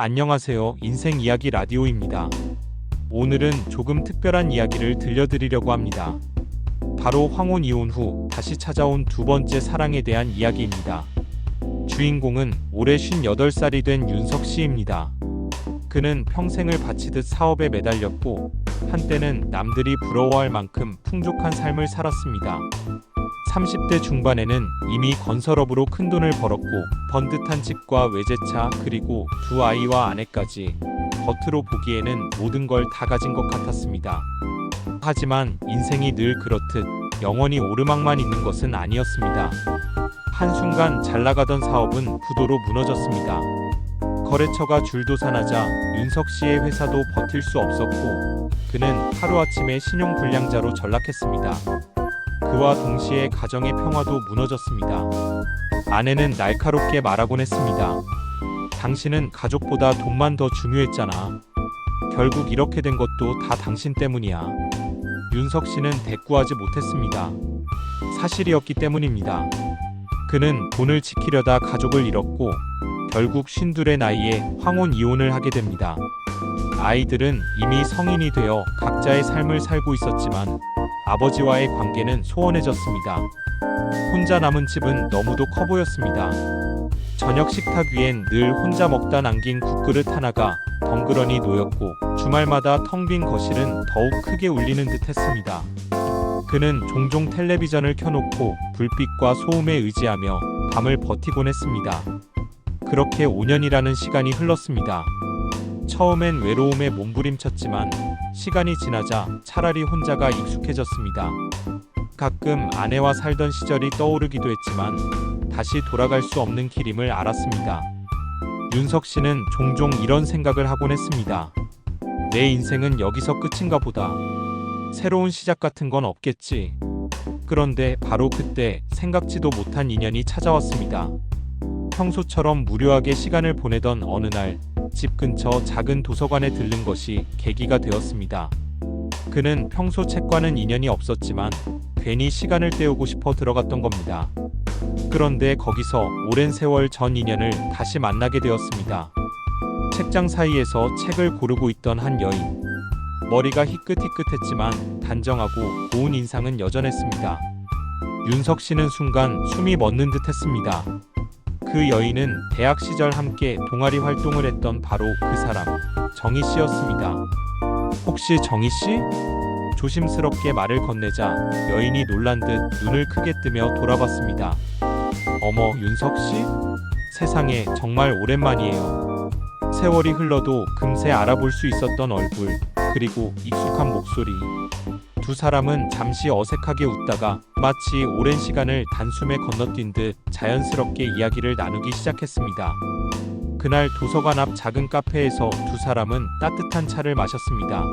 안녕하세요. 인생 이야기 라디오입니다. 오늘은 조금 특별한 이야기를 들려드리려고 합니다. 바로 황혼 이혼 후 다시 찾아온 두 번째 사랑에 대한 이야기입니다. 주인공은 올해 58살이 된 윤석 씨입니다. 그는 평생을 바치듯 사업에 매달렸고 한때는 남들이 부러워할 만큼 풍족한 삶을 살았습니다. 30대 중반에는 이미 건설업으로 큰돈을 벌었고 번듯한 집과 외제차 그리고 두 아이와 아내까지 겉으로 보기에는 모든 걸 다 가진 것 같았습니다. 하지만 인생이 늘 그렇듯 영원히 오르막만 있는 것은 아니었습니다. 한순간 잘 나가던 사업은 부도로 무너졌습니다. 거래처가 줄도산하자 윤석 씨의 회사도 버틸 수 없었고 그는 하루아침에 신용불량자로 전락했습니다. 그와 동시에 가정의 평화도 무너졌습니다. 아내는 날카롭게 말하곤 했습니다. 당신은 가족보다 돈만 더 중요했잖아. 결국 이렇게 된 것도 다 당신 때문이야. 윤석 씨는 대꾸하지 못했습니다. 사실이었기 때문입니다. 그는 돈을 지키려다 가족을 잃었고 결국 52의 나이에 황혼 이혼을 하게 됩니다. 아이들은 이미 성인이 되어 각자의 삶을 살고 있었지만 아버지와의 관계는 소원해졌습니다. 혼자 남은 집은 너무도 커 보였습니다. 저녁 식탁 위엔 늘 혼자 먹다 남긴 국그릇 하나가 덩그러니 놓였고 주말마다 텅 빈 거실은 더욱 크게 울리는 듯 했습니다. 그는 종종 텔레비전을 켜놓고 불빛과 소음에 의지하며 밤을 버티곤 했습니다. 그렇게 5년이라는 시간이 흘렀습니다. 처음엔 외로움에 몸부림쳤지만 시간이 지나자 차라리 혼자가 익숙해졌습니다. 가끔 아내와 살던 시절이 떠오르기도 했지만 다시 돌아갈 수 없는 길임을 알았습니다. 윤석 씨는 종종 이런 생각을 하곤 했습니다. 내 인생은 여기서 끝인가 보다. 새로운 시작 같은 건 없겠지. 그런데 바로 그때 생각지도 못한 인연이 찾아왔습니다. 평소처럼 무료하게 시간을 보내던 어느 날 집 근처 작은 도서관에 들른 것이 계기가 되었습니다. 그는 평소 책과는 인연이 없었지만 괜히 시간을 때우고 싶어 들어갔던 겁니다. 그런데 거기서 오랜 세월 전 인연을 다시 만나게 되었습니다. 책장 사이에서 책을 고르고 있던 한 여인. 머리가 희끗희끗했지만 단정하고 고운 인상은 여전했습니다. 윤석 씨는 순간 숨이 멎는 듯 했습니다. 그 여인은 대학 시절 함께 동아리 활동을 했던 바로 그 사람, 정희 씨였습니다. 혹시 정희 씨? 조심스럽게 말을 건네자 여인이 놀란 듯 눈을 크게 뜨며 돌아봤습니다. 어머, 윤석 씨? 세상에 정말 오랜만이에요. 세월이 흘러도 금세 알아볼 수 있었던 얼굴, 그리고 익숙한 목소리. 두 사람은 잠시 어색하게 웃다가 마치 오랜 시간을 단숨에 건너뛴 듯 자연스럽게 이야기를 나누기 시작했습니다. 그날 도서관 앞 작은 카페에서 두 사람은 따뜻한 차를 마셨습니다.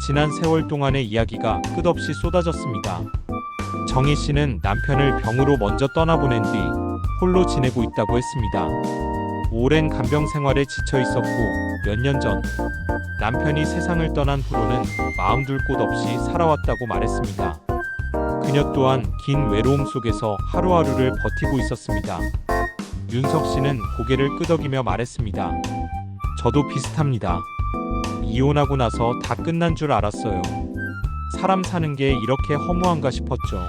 지난 세월 동안의 이야기가 끝없이 쏟아졌습니다. 정희 씨는 남편을 병으로 먼저 떠나보낸 뒤 홀로 지내고 있다고 했습니다. 오랜 간병 생활에 지쳐 있었고 몇 년 전 남편이 세상을 떠난 후로는 마음 둘 곳 없이 살아왔다고 말했습니다. 그녀 또한 긴 외로움 속에서 하루하루를 버티고 있었습니다. 윤석 씨는 고개를 끄덕이며 말했습니다. 저도 비슷합니다. 이혼하고 나서 다 끝난 줄 알았어요. 사람 사는 게 이렇게 허무한가 싶었죠.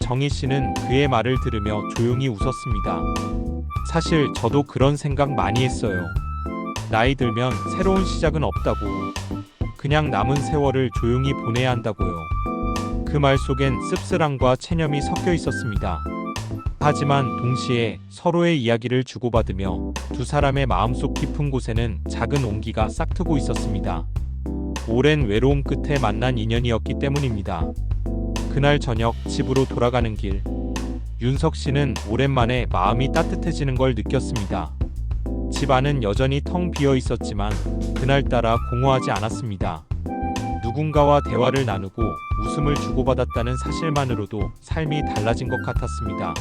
정희 씨는 그의 말을 들으며 조용히 웃었습니다. 사실 저도 그런 생각 많이 했어요. 나이 들면 새로운 시작은 없다고. 그냥 남은 세월을 조용히 보내야 한다고요. 그 말 속엔 씁쓸함과 체념이 섞여 있었습니다. 하지만 동시에 서로의 이야기를 주고받으며 두 사람의 마음속 깊은 곳에는 작은 온기가 싹트고 있었습니다. 오랜 외로움 끝에 만난 인연이었기 때문입니다. 그날 저녁 집으로 돌아가는 길, 윤석 씨는 오랜만에 마음이 따뜻해지는 걸 느꼈습니다. 집 안은 여전히 텅 비어 있었지만 그날따라 공허하지 않았습니다. 누군가와 대화를 나누고 웃음을 주고받았다는 사실만으로도 삶이 달라진 것 같았습니다.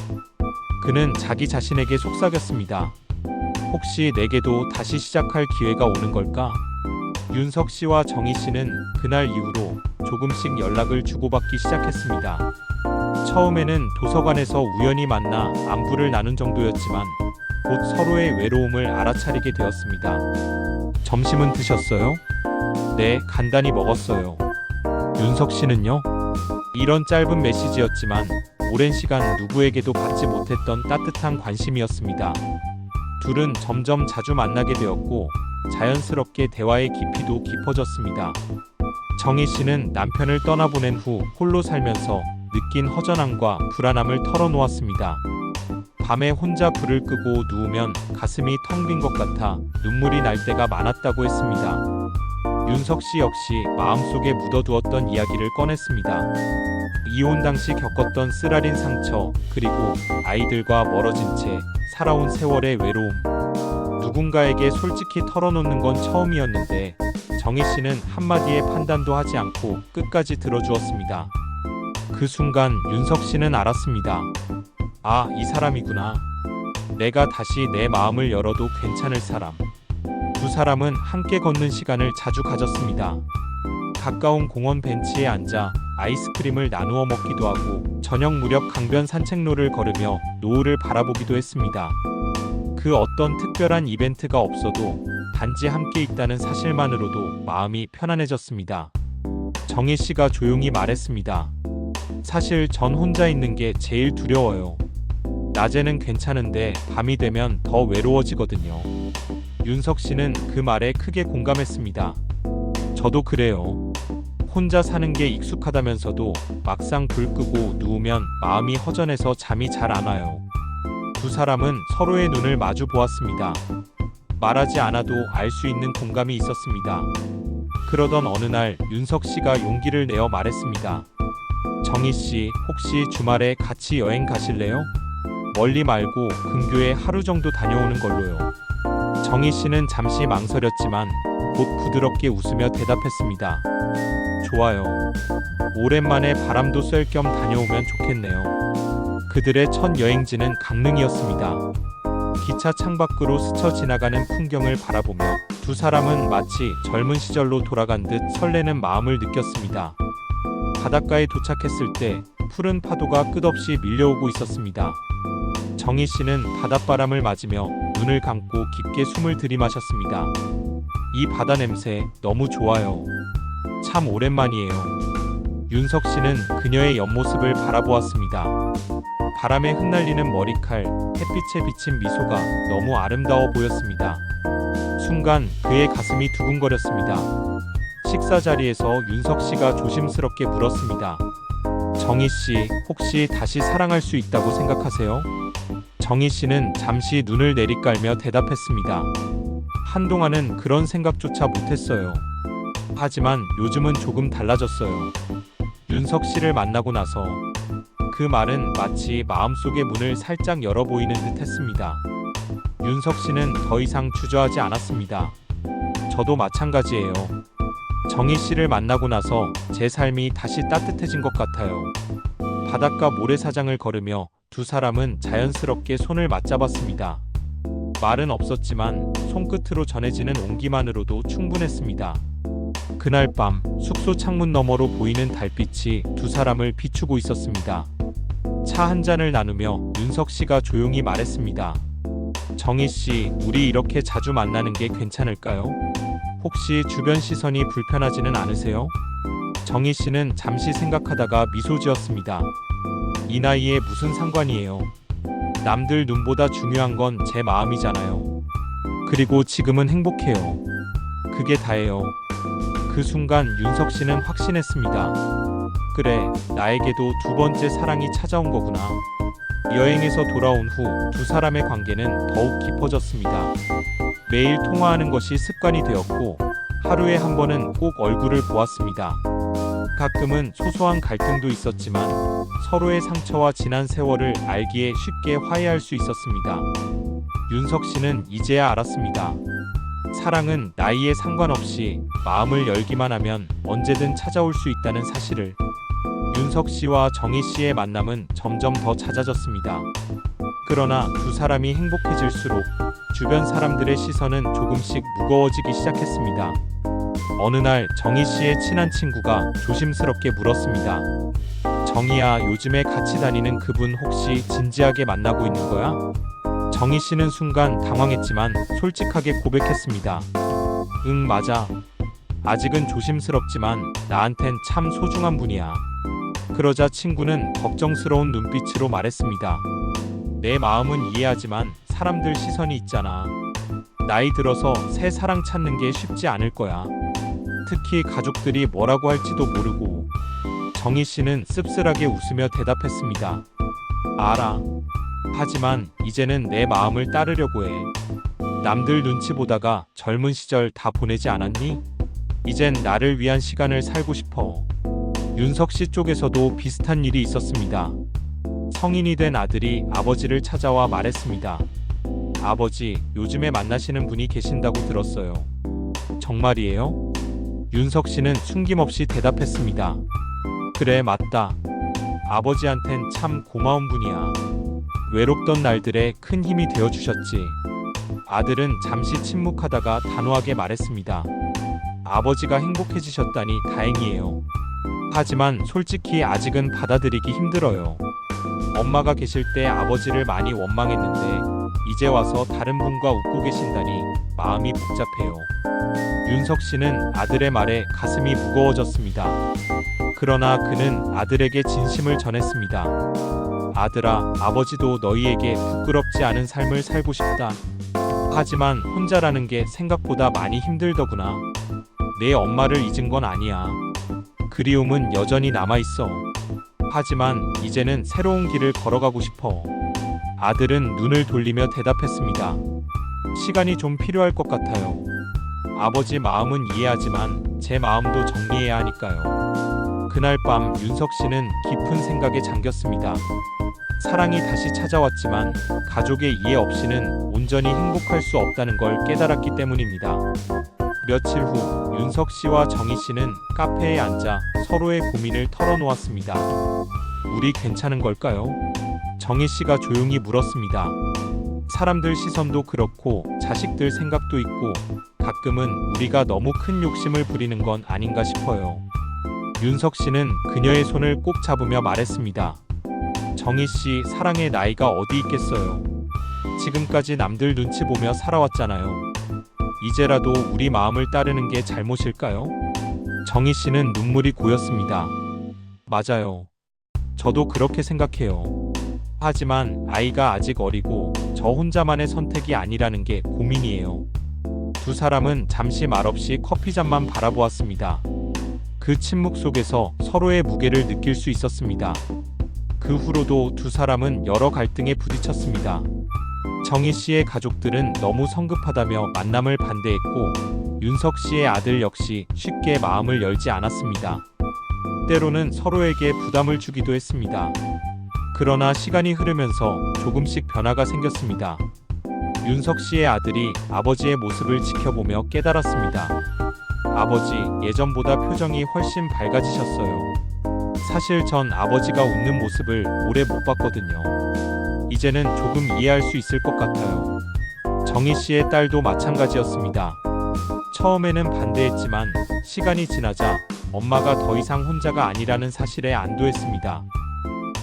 그는 자기 자신에게 속삭였습니다. 혹시 내게도 다시 시작할 기회가 오는 걸까? 윤석 씨와 정희 씨는 그날 이후로 조금씩 연락을 주고받기 시작했습니다. 처음에는 도서관에서 우연히 만나 안부를 나눈 정도였지만 곧 서로의 외로움을 알아차리게 되었습니다. 점심은 드셨어요? 네, 간단히 먹었어요. 윤석 씨는요? 이런 짧은 메시지였지만 오랜 시간 누구에게도 받지 못했던 따뜻한 관심이었습니다. 둘은 점점 자주 만나게 되었고 자연스럽게 대화의 깊이도 깊어졌습니다. 정희 씨는 남편을 떠나보낸 후 홀로 살면서 느낀 허전함과 불안함을 털어놓았습니다. 밤에 혼자 불을 끄고 누우면 가슴이 텅 빈 것 같아 눈물이 날 때가 많았다고 했습니다. 윤석 씨 역시 마음속에 묻어두었던 이야기를 꺼냈습니다. 이혼 당시 겪었던 쓰라린 상처, 그리고 아이들과 멀어진 채 살아온 세월의 외로움. 누군가에게 솔직히 털어놓는 건 처음이었는데 정희 씨는 한마디의 판단도 하지 않고 끝까지 들어주었습니다. 그 순간 윤석 씨는 알았습니다. 아, 이 사람이구나. 내가 다시 내 마음을 열어도 괜찮을 사람. 두 사람은 함께 걷는 시간을 자주 가졌습니다. 가까운 공원 벤치에 앉아 아이스크림을 나누어 먹기도 하고 저녁 무렵 강변 산책로를 걸으며 노을을 바라보기도 했습니다. 그 어떤 특별한 이벤트가 없어도 단지 함께 있다는 사실만으로도 마음이 편안해졌습니다. 정희 씨가 조용히 말했습니다. 사실 전 혼자 있는 게 제일 두려워요. 낮에는 괜찮은데 밤이 되면 더 외로워지거든요. 윤석 씨는 그 말에 크게 공감했습니다. 저도 그래요. 혼자 사는 게 익숙하다면서도 막상 불 끄고 누우면 마음이 허전해서 잠이 잘 안 와요. 두 사람은 서로의 눈을 마주 보았습니다. 말하지 않아도 알 수 있는 공감이 있었습니다. 그러던 어느 날 윤석 씨가 용기를 내어 말했습니다. 정희 씨, 혹시 주말에 같이 여행 가실래요? 멀리 말고 근교에 하루 정도 다녀오는 걸로요. 정희 씨는 잠시 망설였지만 곧 부드럽게 웃으며 대답했습니다. 좋아요. 오랜만에 바람도 쐴 겸 다녀오면 좋겠네요. 그들의 첫 여행지는 강릉이었습니다. 기차 창밖으로 스쳐 지나가는 풍경을 바라보며 두 사람은 마치 젊은 시절로 돌아간 듯 설레는 마음을 느꼈습니다. 바닷가에 도착했을 때 푸른 파도가 끝없이 밀려오고 있었습니다. 정희 씨는 바닷바람을 맞으며 눈을 감고 깊게 숨을 들이마셨습니다. 이 바다 냄새 너무 좋아요. 참 오랜만이에요. 윤석 씨는 그녀의 옆모습을 바라보았습니다. 바람에 흩날리는 머리칼, 햇빛에 비친 미소가 너무 아름다워 보였습니다. 순간 그의 가슴이 두근거렸습니다. 식사 자리에서 윤석 씨가 조심스럽게 물었습니다. 정희 씨, 혹시 다시 사랑할 수 있다고 생각하세요? 정희 씨는 잠시 눈을 내리깔며 대답했습니다. 한동안은 그런 생각조차 못했어요. 하지만 요즘은 조금 달라졌어요. 윤석 씨를 만나고 나서 그 말은 마치 마음속의 문을 살짝 열어 보이는 듯 했습니다. 윤석 씨는 더 이상 주저하지 않았습니다. 저도 마찬가지예요. 정희 씨를 만나고 나서 제 삶이 다시 따뜻해진 것 같아요. 바닷가 모래사장을 걸으며 두 사람은 자연스럽게 손을 맞잡았습니다. 말은 없었지만 손끝으로 전해지는 온기만으로도 충분했습니다. 그날 밤 숙소 창문 너머로 보이는 달빛이 두 사람을 비추고 있었습니다. 차 한 잔을 나누며 윤석 씨가 조용히 말했습니다. 정희 씨, 우리 이렇게 자주 만나는 게 괜찮을까요? 혹시 주변 시선이 불편하지는 않으세요? 정희 씨는 잠시 생각하다가 미소 지었습니다. 이 나이에 무슨 상관이에요. 남들 눈보다 중요한 건 제 마음이잖아요. 그리고 지금은 행복해요. 그게 다예요. 그 순간 윤석 씨는 확신했습니다. 그래, 나에게도 두 번째 사랑이 찾아온 거구나. 여행에서 돌아온 후 두 사람의 관계는 더욱 깊어졌습니다. 매일 통화하는 것이 습관이 되었고 하루에 한 번은 꼭 얼굴을 보았습니다. 가끔은 소소한 갈등도 있었지만 서로의 상처와 지난 세월을 알기에 쉽게 화해할 수 있었습니다. 윤석 씨는 이제야 알았습니다. 사랑은 나이에 상관없이 마음을 열기만 하면 언제든 찾아올 수 있다는 사실을. 윤석 씨와 정희 씨의 만남은 점점 더 잦아졌습니다. 그러나 두 사람이 행복해질수록 주변 사람들의 시선은 조금씩 무거워지기 시작했습니다. 어느 날 정희 씨의 친한 친구가 조심스럽게 물었습니다. 정희야, 요즘에 같이 다니는 그분 혹시 진지하게 만나고 있는 거야? 정희 씨는 순간 당황했지만 솔직하게 고백했습니다. 응, 맞아. 아직은 조심스럽지만 나한텐 참 소중한 분이야. 그러자 친구는 걱정스러운 눈빛으로 말했습니다. 내 마음은 이해하지만 사람들 시선이 있잖아. 나이 들어서 새 사랑 찾는 게 쉽지 않을 거야. 특히 가족들이 뭐라고 할지도 모르고. 정희 씨는 씁쓸하게 웃으며 대답했습니다. 알아. 하지만 이제는 내 마음을 따르려고 해. 남들 눈치 보다가 젊은 시절 다 보내지 않았니? 이젠 나를 위한 시간을 살고 싶어. 윤석 씨 쪽에서도 비슷한 일이 있었습니다. 성인이 된 아들이 아버지를 찾아와 말했습니다. 아버지, 요즘에 만나시는 분이 계신다고 들었어요. 정말이에요? 윤석 씨는 숨김없이 대답했습니다. 그래, 맞다. 아버지한텐 참 고마운 분이야. 외롭던 날들에 큰 힘이 되어주셨지. 아들은 잠시 침묵하다가 단호하게 말했습니다. 아버지가 행복해지셨다니 다행이에요. 하지만 솔직히 아직은 받아들이기 힘들어요. 엄마가 계실 때 아버지를 많이 원망했는데 이제 와서 다른 분과 웃고 계신다니 마음이 복잡해요. 윤석 씨는 아들의 말에 가슴이 무거워졌습니다. 그러나 그는 아들에게 진심을 전했습니다. 아들아, 아버지도 너희에게 부끄럽지 않은 삶을 살고 싶다. 하지만 혼자라는 게 생각보다 많이 힘들더구나. 내 엄마를 잊은 건 아니야. 그리움은 여전히 남아있어. 하지만 이제는 새로운 길을 걸어가고 싶어. 아들은 눈을 돌리며 대답했습니다. 시간이 좀 필요할 것 같아요. 아버지 마음은 이해하지만 제 마음도 정리해야 하니까요. 그날 밤 윤석 씨는 깊은 생각에 잠겼습니다. 사랑이 다시 찾아왔지만 가족의 이해 없이는 온전히 행복할 수 없다는 걸 깨달았기 때문입니다. 며칠 후 윤석 씨와 정희 씨는 카페에 앉아 서로의 고민을 털어놓았습니다. 우리 괜찮은 걸까요? 정희 씨가 조용히 물었습니다. 사람들 시선도 그렇고 자식들 생각도 있고 가끔은 우리가 너무 큰 욕심을 부리는 건 아닌가 싶어요. 윤석 씨는 그녀의 손을 꼭 잡으며 말했습니다. 정희 씨, 사랑의 나이가 어디 있겠어요. 지금까지 남들 눈치 보며 살아왔잖아요. 이제라도 우리 마음을 따르는 게 잘못일까요? 정희 씨는 눈물이 고였습니다. 맞아요. 저도 그렇게 생각해요. 하지만 아이가 아직 어리고 저 혼자만의 선택이 아니라는 게 고민이에요. 두 사람은 잠시 말없이 커피잔만 바라보았습니다. 그 침묵 속에서 서로의 무게를 느낄 수 있었습니다. 그 후로도 두 사람은 여러 갈등에 부딪혔습니다. 정희 씨의 가족들은 너무 성급하다며 만남을 반대했고 윤석 씨의 아들 역시 쉽게 마음을 열지 않았습니다. 때로는 서로에게 부담을 주기도 했습니다. 그러나 시간이 흐르면서 조금씩 변화가 생겼습니다. 윤석 씨의 아들이 아버지의 모습을 지켜보며 깨달았습니다. 아버지, 예전보다 표정이 훨씬 밝아지셨어요. 사실 전 아버지가 웃는 모습을 오래 못 봤거든요. 이제는 조금 이해할 수 있을 것 같아요. 정희 씨의 딸도 마찬가지였습니다. 처음에는 반대했지만 시간이 지나자 엄마가 더 이상 혼자가 아니라는 사실에 안도했습니다.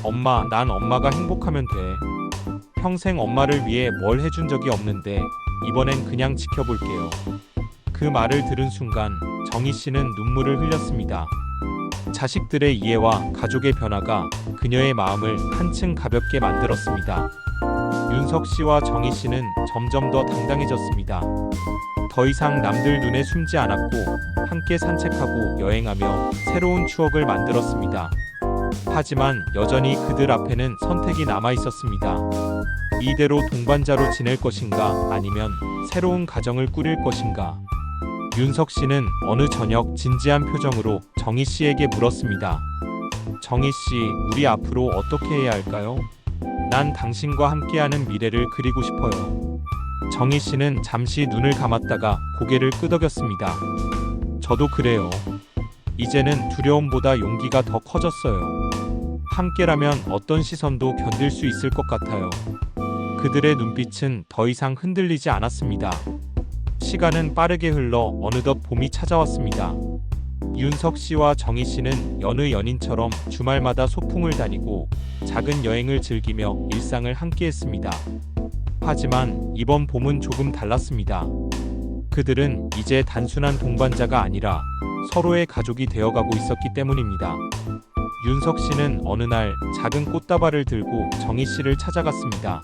엄마, 난 엄마가 행복하면 돼. 평생 엄마를 위해 뭘 해준 적이 없는데 이번엔 그냥 지켜볼게요. 그 말을 들은 순간 정희 씨는 눈물을 흘렸습니다. 자식들의 이해와 가족의 변화가 그녀의 마음을 한층 가볍게 만들었습니다. 윤석 씨와 정희 씨는 점점 더 당당해졌습니다. 더 이상 남들 눈에 숨지 않았고 함께 산책하고 여행하며 새로운 추억을 만들었습니다. 하지만 여전히 그들 앞에는 선택이 남아 있었습니다. 이대로 동반자로 지낼 것인가 아니면 새로운 가정을 꾸릴 것인가. 윤석 씨는 어느 저녁 진지한 표정으로 정희 씨에게 물었습니다. 정희 씨, 우리 앞으로 어떻게 해야 할까요? 난 당신과 함께하는 미래를 그리고 싶어요. 정희 씨는 잠시 눈을 감았다가 고개를 끄덕였습니다. 저도 그래요. 이제는 두려움보다 용기가 더 커졌어요. 함께라면 어떤 시선도 견딜 수 있을 것 같아요. 그들의 눈빛은 더 이상 흔들리지 않았습니다. 시간은 빠르게 흘러 어느덧 봄이 찾아왔습니다. 윤석 씨와 정희 씨는 여느 연인처럼 주말마다 소풍을 다니고 작은 여행을 즐기며 일상을 함께했습니다. 하지만 이번 봄은 조금 달랐습니다. 그들은 이제 단순한 동반자가 아니라 서로의 가족이 되어가고 있었기 때문입니다. 윤석 씨는 어느 날 작은 꽃다발을 들고 정희 씨를 찾아갔습니다.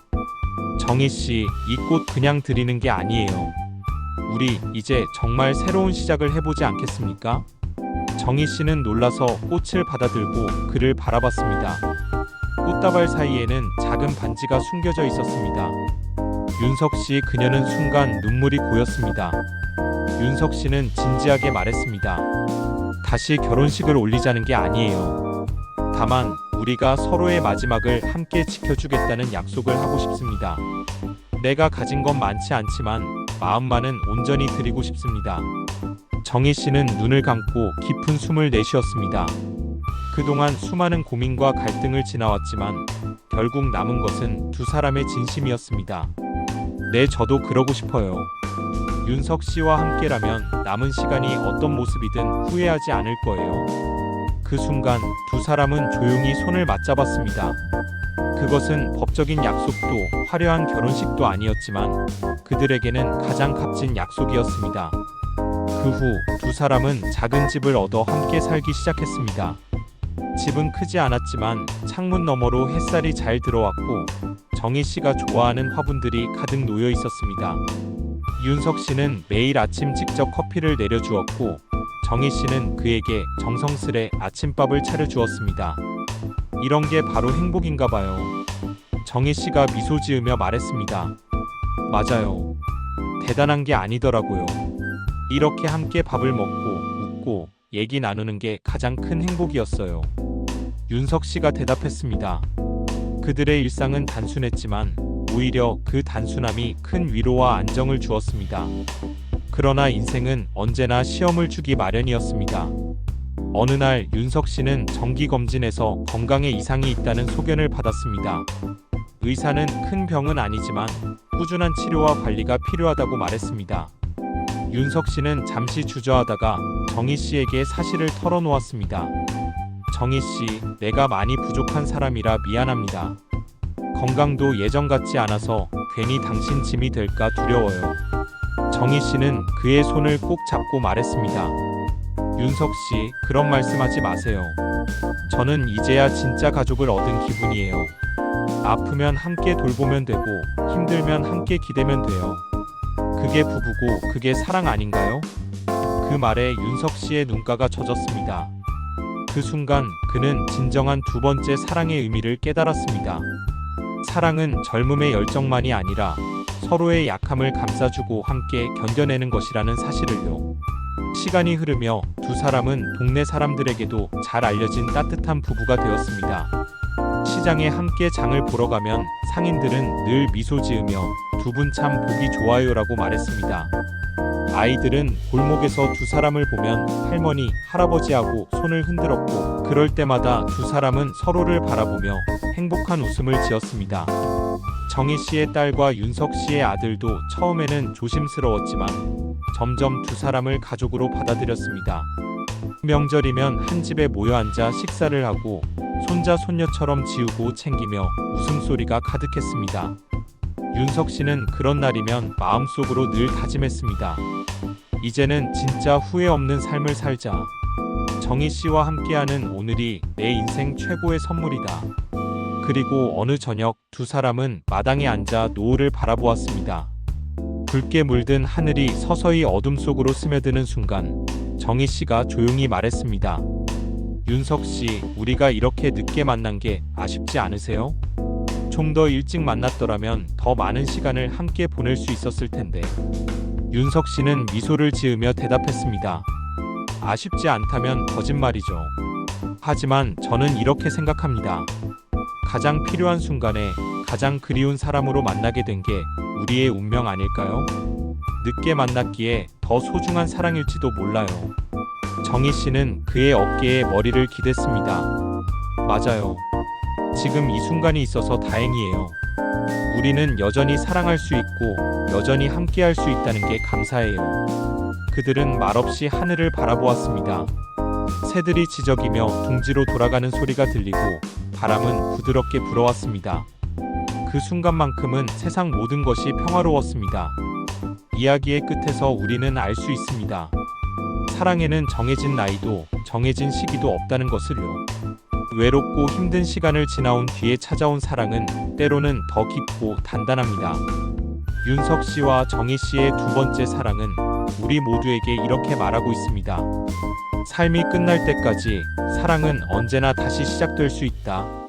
정희 씨, 이 꽃 그냥 드리는 게 아니에요. 우리 이제 정말 새로운 시작을 해보지 않겠습니까? 정희 씨는 놀라서 꽃을 받아들고 그를 바라봤습니다. 꽃다발 사이에는 작은 반지가 숨겨져 있었습니다. 윤석 씨, 그녀는 순간 눈물이 고였습니다. 윤석 씨는 진지하게 말했습니다. 다시 결혼식을 올리자는 게 아니에요. 다만 우리가 서로의 마지막을 함께 지켜주겠다는 약속을 하고 싶습니다. 내가 가진 건 많지 않지만 마음만은 온전히 드리고 싶습니다. 정희 씨는 눈을 감고 깊은 숨을 내쉬었습니다. 그동안 수많은 고민과 갈등을 지나왔지만 결국 남은 것은 두 사람의 진심이었습니다. 네, 저도 그러고 싶어요. 윤석 씨와 함께라면 남은 시간이 어떤 모습이든 후회하지 않을 거예요. 그 순간 두 사람은 조용히 손을 맞잡았습니다. 그것은 법적인 약속도 화려한 결혼식도 아니었지만 그들에게는 가장 값진 약속이었습니다. 그 후 두 사람은 작은 집을 얻어 함께 살기 시작했습니다. 집은 크지 않았지만 창문 너머로 햇살이 잘 들어왔고 정희 씨가 좋아하는 화분들이 가득 놓여 있었습니다. 윤석 씨는 매일 아침 직접 커피를 내려주었고 정희 씨는 그에게 정성스레 아침밥을 차려주었습니다. 이런 게 바로 행복인가 봐요. 정희 씨가 미소 지으며 말했습니다. 맞아요. 대단한 게 아니더라고요. 이렇게 함께 밥을 먹고 웃고 얘기 나누는 게 가장 큰 행복이었어요. 윤석 씨가 대답했습니다. 그들의 일상은 단순했지만 오히려 그 단순함이 큰 위로와 안정을 주었습니다. 그러나 인생은 언제나 시험을 주기 마련이었습니다. 어느 날 윤석 씨는 정기검진에서 건강에 이상이 있다는 소견을 받았습니다. 의사는 큰 병은 아니지만 꾸준한 치료와 관리가 필요하다고 말했습니다. 윤석 씨는 잠시 주저하다가 정희 씨에게 사실을 털어놓았습니다. 정희 씨, 내가 많이 부족한 사람이라 미안합니다. 건강도 예전 같지 않아서 괜히 당신 짐이 될까 두려워요. 정희 씨는 그의 손을 꼭 잡고 말했습니다. 윤석 씨, 그런 말씀하지 마세요. 저는 이제야 진짜 가족을 얻은 기분이에요. 아프면 함께 돌보면 되고 힘들면 함께 기대면 돼요. 그게 부부고 그게 사랑 아닌가요? 그 말에 윤석 씨의 눈가가 젖었습니다. 그 순간 그는 진정한 두 번째 사랑의 의미를 깨달았습니다. 사랑은 젊음의 열정만이 아니라 서로의 약함을 감싸주고 함께 견뎌내는 것이라는 사실을요. 시간이 흐르며 두 사람은 동네 사람들에게도 잘 알려진 따뜻한 부부가 되었습니다. 시장에 함께 장을 보러 가면 상인들은 늘 미소 지으며 두 분 참 보기 좋아요라고 말했습니다. 아이들은 골목에서 두 사람을 보면 할머니, 할아버지하고 손을 흔들었고 그럴 때마다 두 사람은 서로를 바라보며 행복한 웃음을 지었습니다. 정희 씨의 딸과 윤석 씨의 아들도 처음에는 조심스러웠지만 점점 두 사람을 가족으로 받아들였습니다. 명절이면 한 집에 모여 앉아 식사를 하고 손자 손녀처럼 지우고 챙기며 웃음소리가 가득했습니다. 윤석 씨는 그런 날이면 마음속으로 늘 다짐했습니다. 이제는 진짜 후회 없는 삶을 살자. 정희 씨와 함께하는 오늘이 내 인생 최고의 선물이다. 그리고 어느 저녁 두 사람은 마당에 앉아 노을을 바라보았습니다. 붉게 물든 하늘이 서서히 어둠 속으로 스며드는 순간 정희 씨가 조용히 말했습니다. 윤석 씨, 우리가 이렇게 늦게 만난 게 아쉽지 않으세요? 좀 더 일찍 만났더라면 더 많은 시간을 함께 보낼 수 있었을 텐데. 윤석 씨는 미소를 지으며 대답했습니다. 아쉽지 않다면 거짓말이죠. 하지만 저는 이렇게 생각합니다. 가장 필요한 순간에 가장 그리운 사람으로 만나게 된 게 우리의 운명 아닐까요? 늦게 만났기에 더 소중한 사랑일지도 몰라요. 정희 씨는 그의 어깨에 머리를 기댔습니다. 맞아요. 지금 이 순간이 있어서 다행이에요. 우리는 여전히 사랑할 수 있고 여전히 함께할 수 있다는 게 감사해요. 그들은 말없이 하늘을 바라보았습니다. 새들이 지저귀며 둥지로 돌아가는 소리가 들리고 바람은 부드럽게 불어왔습니다. 그 순간만큼은 세상 모든 것이 평화로웠습니다. 이야기의 끝에서 우리는 알 수 있습니다. 사랑에는 정해진 나이도 정해진 시기도 없다는 것을요. 외롭고 힘든 시간을 지나온 뒤에 찾아온 사랑은 때로는 더 깊고 단단합니다. 윤석 씨와 정희 씨의 두 번째 사랑은 우리 모두에게 이렇게 말하고 있습니다. 삶이 끝날 때까지 사랑은 언제나 다시 시작될 수 있다.